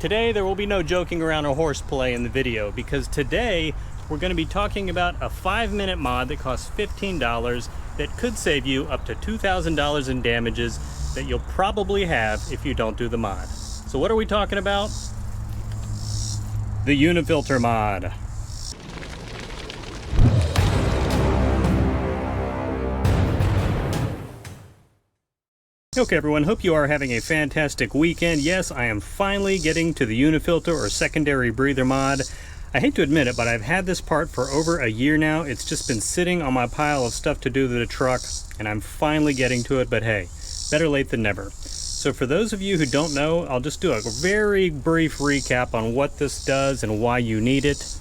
Today there will be no joking around or horseplay in the video, because today we're going to be talking about a 5-minute mod that costs $15 that could save you up to $2,000 in damages that you'll probably have if you don't do the mod. So what are we talking about? The Unifilter mod. Okay everyone, hope you are having a fantastic weekend. Yes, I am finally getting to the Unifilter or secondary breather mod. I hate to admit it, but I've had this part for over a year now. It's just been sitting on my pile of stuff to do to the truck, and I'm finally getting to it, but hey, better late than never. So for those of you who don't know, I'll just do a very brief recap on what this does and why you need it.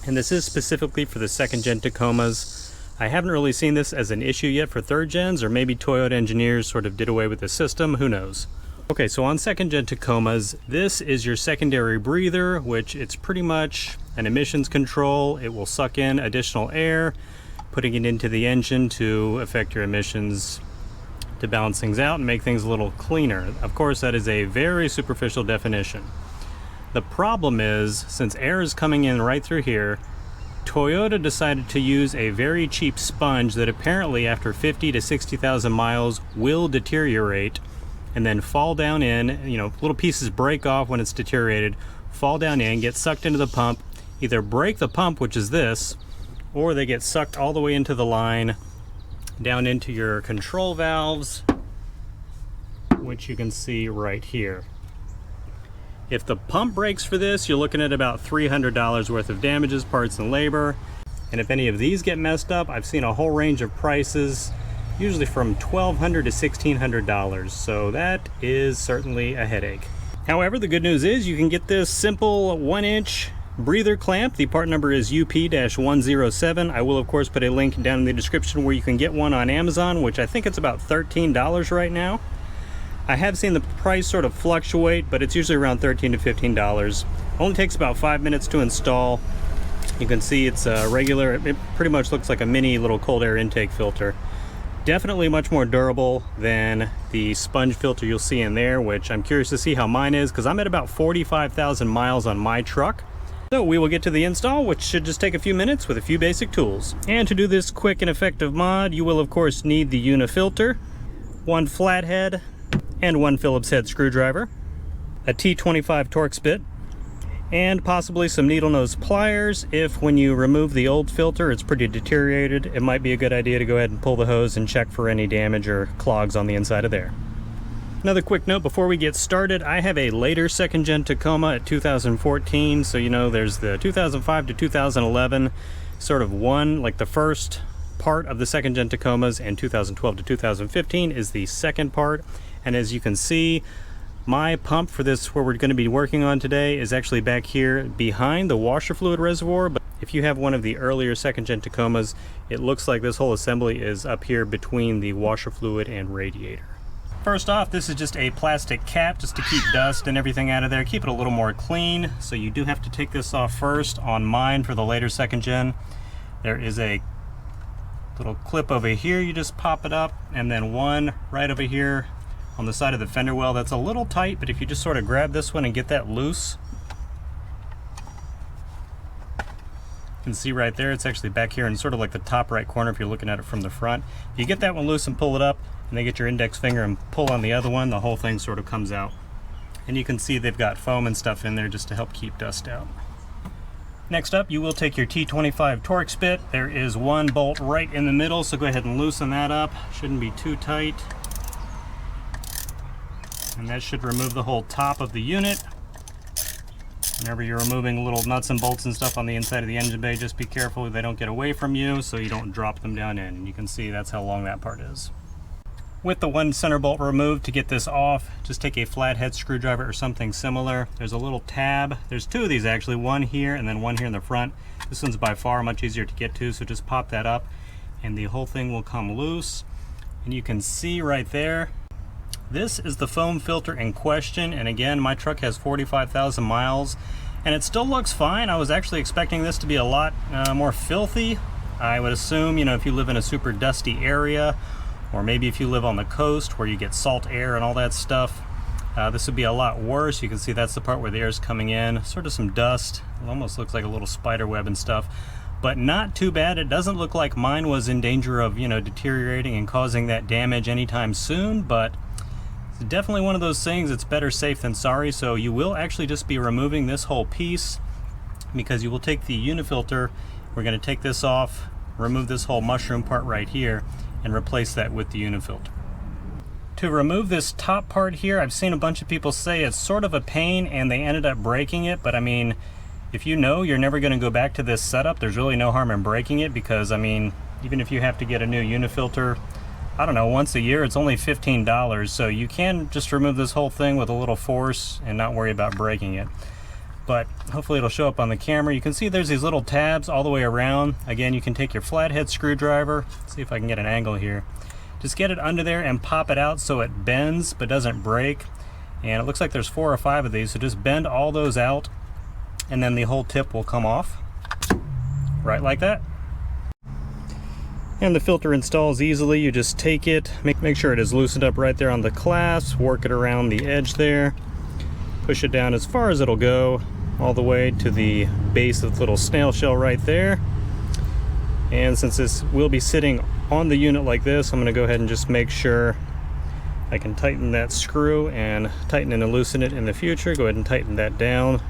And this is specifically for the second-gen Tacomas. I haven't really seen this as an issue yet for third gens, or maybe Toyota engineers sort of did away with the system, who knows. Okay, so on second gen Tacomas, this is your secondary breather, which it's pretty much an emissions control. It will suck in additional air, putting it into the engine to affect your emissions, to balance things out and make things a little cleaner. Of course, that is a very superficial definition. The problem is, since air is coming in right through here, Toyota decided to use a very cheap sponge that apparently after 50 to 60,000 miles will deteriorate and then fall down in, little pieces break off when it's deteriorated, fall down in, get sucked into the pump, either break the pump, which is this, or they get sucked all the way into the line, down into your control valves, which you can see right here. If the pump breaks for this, you're looking at about $300 worth of damages, parts, and labor. And if any of these get messed up, I've seen a whole range of prices, usually from $1,200 to $1,600. So that is certainly a headache. However, the good news is you can get this simple 1-inch breather clamp. The part number is UP-107. I will, of course, put a link down in the description where you can get one on Amazon, which I think it's about $13 right now. I have seen the price sort of fluctuate, but it's usually around $13 to $15. Only takes about 5 minutes to install. You can see it's a regular, it pretty much looks like a mini little cold air intake filter. Definitely much more durable than the sponge filter you'll see in there, which I'm curious to see how mine is, because I'm at about 45,000 miles on my truck. So we will get to the install, which should just take a few minutes with a few basic tools. And to do this quick and effective mod, you will of course need the Unifilter, one flathead, and one Phillips head screwdriver, a T25 Torx bit, and possibly some needle nose pliers. If when you remove the old filter it's pretty deteriorated, it might be a good idea to go ahead and pull the hose and check for any damage or clogs on the inside of there. Another quick note before we get started, I have a later second gen Tacoma at 2014, so there's the 2005 to 2011, sort of one, like the first part of the second gen Tacomas, and 2012 to 2015 is the second part. And as you can see, my pump for this, where we're going to be working on today, is actually back here behind the washer fluid reservoir. But if you have one of the earlier second gen Tacomas, it looks like this whole assembly is up here between the washer fluid and radiator. First off, this is just a plastic cap just to keep dust and everything out of there, keep it a little more clean. So you do have to take this off first. On mine, for the later second gen, there is a little clip over here. You just pop it up, and then one right over here on the side of the fender well. That's a little tight, but if you just sort of grab this one and get that loose, you can see right there, it's actually back here in sort of like the top right corner if you're looking at it from the front. If you get that one loose and pull it up, and then get your index finger and pull on the other one, the whole thing sort of comes out. And you can see they've got foam and stuff in there just to help keep dust out. Next up, you will take your T25 Torx bit. There is one bolt right in the middle, so go ahead and loosen that up. Shouldn't be too tight. And that should remove the whole top of the unit. Whenever you're removing little nuts and bolts and stuff on the inside of the engine bay, just be careful they don't get away from you so you don't drop them down in. And you can see that's how long that part is. With the one center bolt removed, to get this off, just take a flathead screwdriver or something similar. There's a little tab. There's two of these actually, one here and then one here in the front. This one's by far much easier to get to, so just pop that up and the whole thing will come loose. And you can see right there, this is the foam filter in question, and again, my truck has 45,000 miles, and it still looks fine. I was actually expecting this to be a lot more filthy. I would assume, if you live in a super dusty area, or maybe if you live on the coast where you get salt air and all that stuff, This would be a lot worse. You can see that's the part where the air is coming in. Sort of some dust. It almost looks like a little spider web and stuff. But not too bad. It doesn't look like mine was in danger of, deteriorating and causing that damage anytime soon. But it's definitely one of those things. It's better safe than sorry. So you will actually just be removing this whole piece, because you will take the unifilter. We're going to take this off, remove this whole mushroom part right here, and replace that with the unifilter. To remove this top part here, I've seen a bunch of people say it's sort of a pain and they ended up breaking it, but I mean, if you know you're never going to go back to this setup, there's really no harm in breaking it, because I mean, even if you have to get a new unifilter, I don't know, once a year, it's only $15, so you can just remove this whole thing with a little force and not worry about breaking it. But hopefully it'll show up on the camera. You can see there's these little tabs all the way around. Again, you can take your flathead screwdriver, see if I can get an angle here. Just get it under there and pop it out so it bends but doesn't break. And it looks like there's 4 or 5 of these, so just bend all those out and then the whole tip will come off. Right like that. And the filter installs easily. You just take it, make sure it is loosened up right there on the clasp, work it around the edge there, push it down as far as it'll go, all the way to the base of the little snail shell right there. And since this will be sitting on the unit like this, I'm going to go ahead and just make sure I can tighten that screw and tighten and loosen it in the future. Go ahead and tighten that down.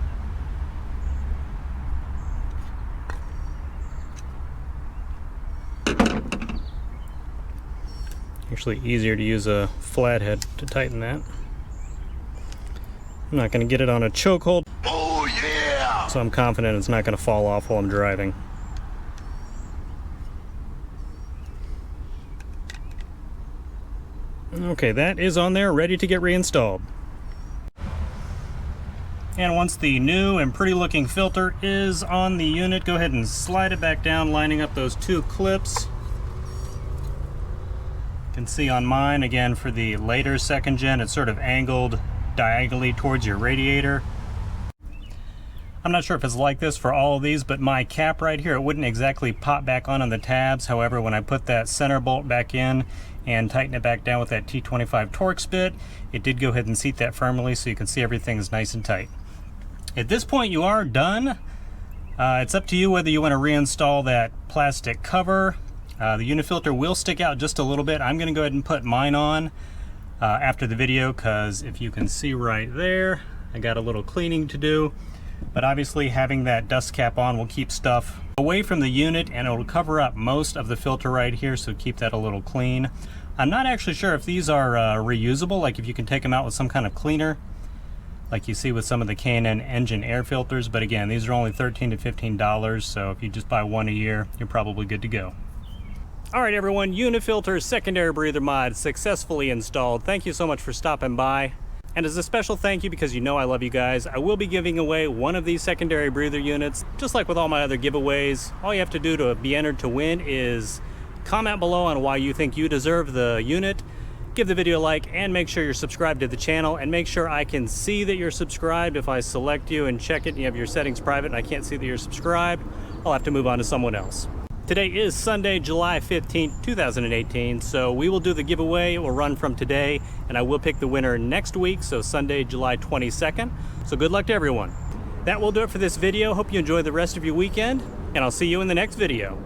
Actually easier to use a flathead to tighten that. I'm not going to get it on a chokehold. Oh yeah! So I'm confident it's not going to fall off while I'm driving. Okay, that is on there, ready to get reinstalled. And once the new and pretty looking filter is on the unit, go ahead and slide it back down, lining up those 2 clips. You can see on mine, again, for the later second gen, it's sort of angled diagonally towards your radiator. I'm not sure if it's like this for all of these, but my cap right here, it wouldn't exactly pop back on the tabs. However, when I put that center bolt back in and tighten it back down with that T25 Torx bit, it did go ahead and seat that firmly, so you can see everything is nice and tight. At this point, you are done. It's up to you whether you want to reinstall that plastic cover. The unifilter will stick out just a little bit. I'm going to go ahead and put mine on after the video, because if you can see right there, I got a little cleaning to do. But obviously having that dust cap on will keep stuff away from the unit, and it'll cover up most of the filter right here, so keep that a little clean. I'm not actually sure if these are reusable, like if you can take them out with some kind of cleaner, like you see with some of the K&N engine air filters. But again, these are only $13 to $15, so if you just buy one a year, you're probably good to go. All right, everyone, unifilter secondary breather mod successfully installed. Thank you so much for stopping by. And as a special thank you, because you know I love you guys, I will be giving away one of these secondary breather units. Just like with all my other giveaways, all you have to do to be entered to win is comment below on why you think you deserve the unit, give the video a like, and make sure you're subscribed to the channel, and make sure I can see that you're subscribed. If I select you and check it and you have your settings private and I can't see that you're subscribed, I'll have to move on to someone else. Today is Sunday, July 15th, 2018, so we will do the giveaway. It will run from today, and I will pick the winner next week, so Sunday, July 22nd. So good luck to everyone. That will do it for this video. Hope you enjoy the rest of your weekend, and I'll see you in the next video.